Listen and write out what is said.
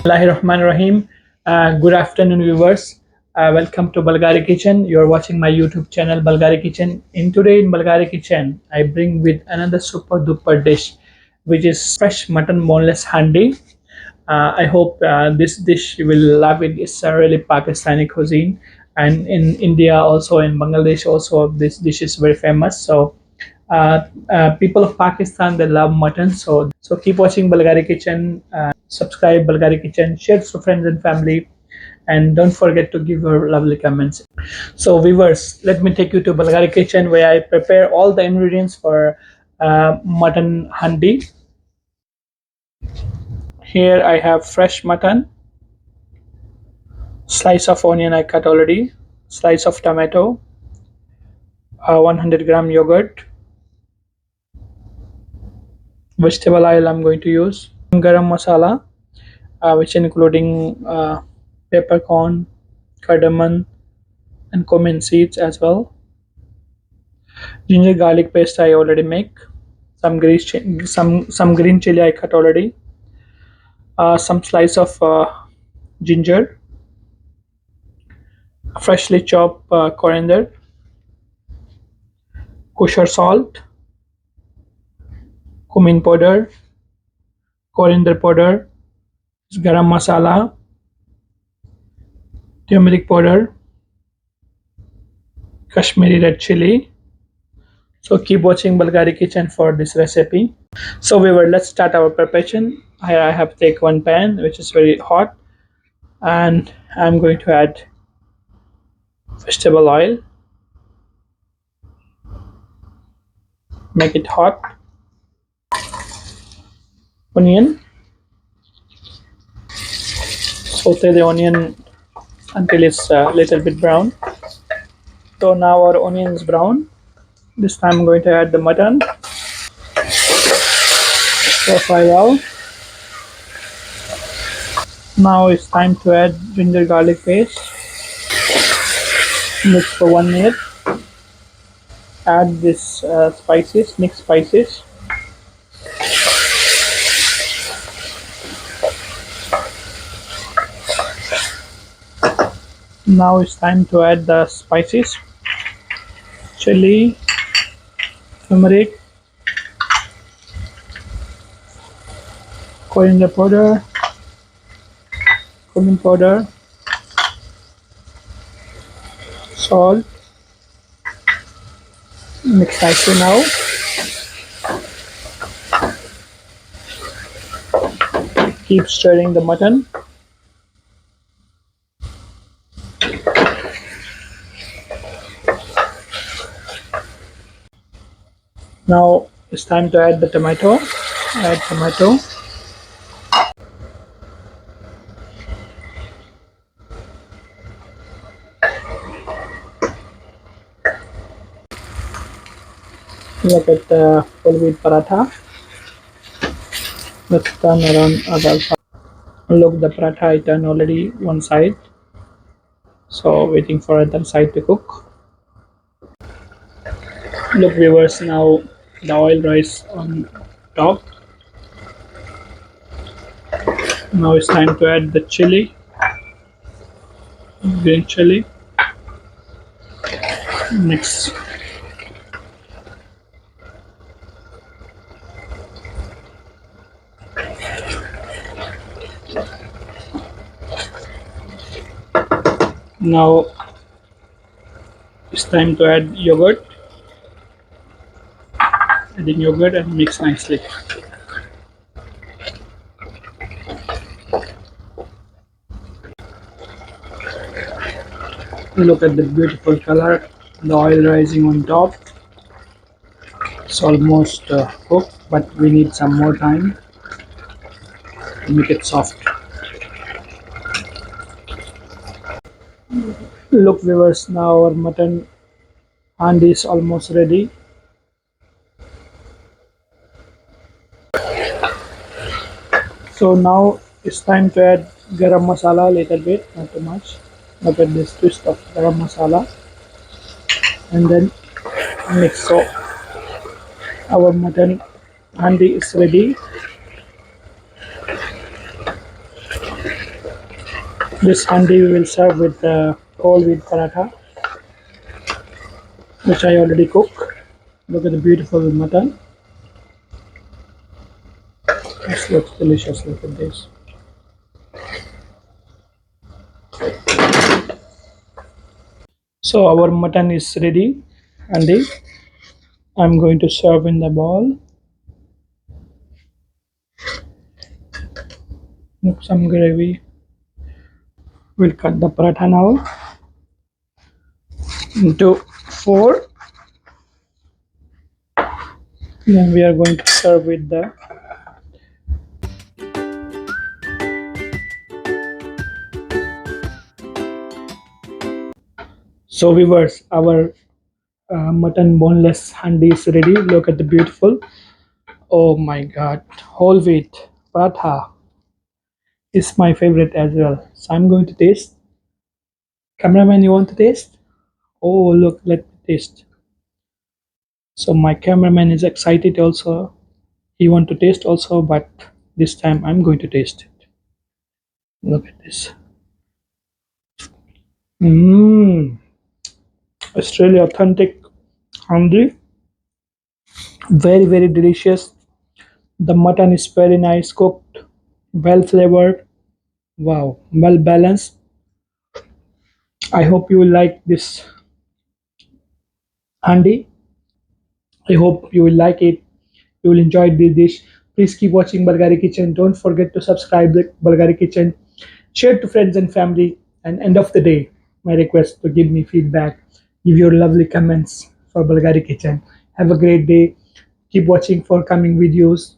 Rahim. Good afternoon, viewers. Welcome to Bulgari Kitchen. You are watching my YouTube channel, Bulgari Kitchen. Today in Bulgari Kitchen, I bring with another super duper dish, which is fresh mutton boneless handi. I hope this dish you will love it. It's a really Pakistani cuisine, and in India also in Bangladesh also this dish is very famous. So people of Pakistan they love mutton. So keep watching Bulgari Kitchen. Subscribe Bulgari Kitchen. Share to friends and family, and don't forget to give your lovely comments. So viewers, let me take you to Bulgari Kitchen where I prepare all the ingredients for mutton handi. Here I have fresh mutton, slice of onion I cut already, slice of tomato, 100 gram yogurt, vegetable oil I'm going to use, garam masala, which including peppercorn, cardamom, and cumin seeds as well. Ginger garlic paste I already make. Some green chili I cut already. Some slice of ginger, freshly chopped coriander, kosher salt, cumin powder, coriander powder, garam masala, turmeric powder, Kashmiri red chili. So keep watching Bulgari Kitchen for this recipe. So let's start our preparation. Here I have take one pan which is very hot, and I'm going to add vegetable oil. Make it hot. Onion. Saute the onion until it's a little bit brown. So now our onion is brown. This time I'm going to add the mutton. Stir fry well. Now it's time to add ginger garlic paste. Mix for 1 minute. Add this spices, mixed spices. Now it's time to add the spices: chili, turmeric, coriander powder, cumin powder, salt. Mix nicely now. Keep stirring the mutton. Now it's time to add the tomato. Add tomato. Look at the full wheat paratha. Let's turn around other side. Look, the paratha I turned already one side. So waiting for other side to cook. Look viewers, now the oil rise on top. Now it's time to add the chili, green chili. Mix. Now it's time to add yogurt. Adding yogurt and mix nicely. Look at the beautiful color, the oil rising on top. It's almost cooked, but we need some more time to make it soft. Look viewers, now our mutton handi is almost ready. So now it's time to add garam masala a little bit, not too much. Look at this twist of garam masala, and then mix. So our mutton handi is ready. This handi we will serve with whole wheat paratha, which I already cook. Look at the beautiful mutton. This looks delicious. Look at this. So our mutton is ready, Andy. I'm going to serve in the bowl. Look, some gravy. We'll cut the paratha now into four. Then we are going to serve with the. So viewers, our mutton boneless handi is ready. Look at the beautiful. Oh my God, whole wheat paratha is my favorite as well. So I'm going to taste. Cameraman, you want to taste? Oh look, let me taste. So my cameraman is excited also. He want to taste also, but this time I'm going to taste it. Look at this. Mmm, Australia authentic handi. Very very delicious. The mutton is very nice cooked, well flavored. Wow, well balanced. I hope you will like this handi. I hope you will like it. You will enjoy this dish. Please keep watching Bulgari Kitchen. Don't forget to subscribe the Bulgari Kitchen. Share to friends and family. And end of the day, my request to give me feedback. Give your lovely comments for Bulgari Kitchen. Have a great day. Keep watching for coming videos.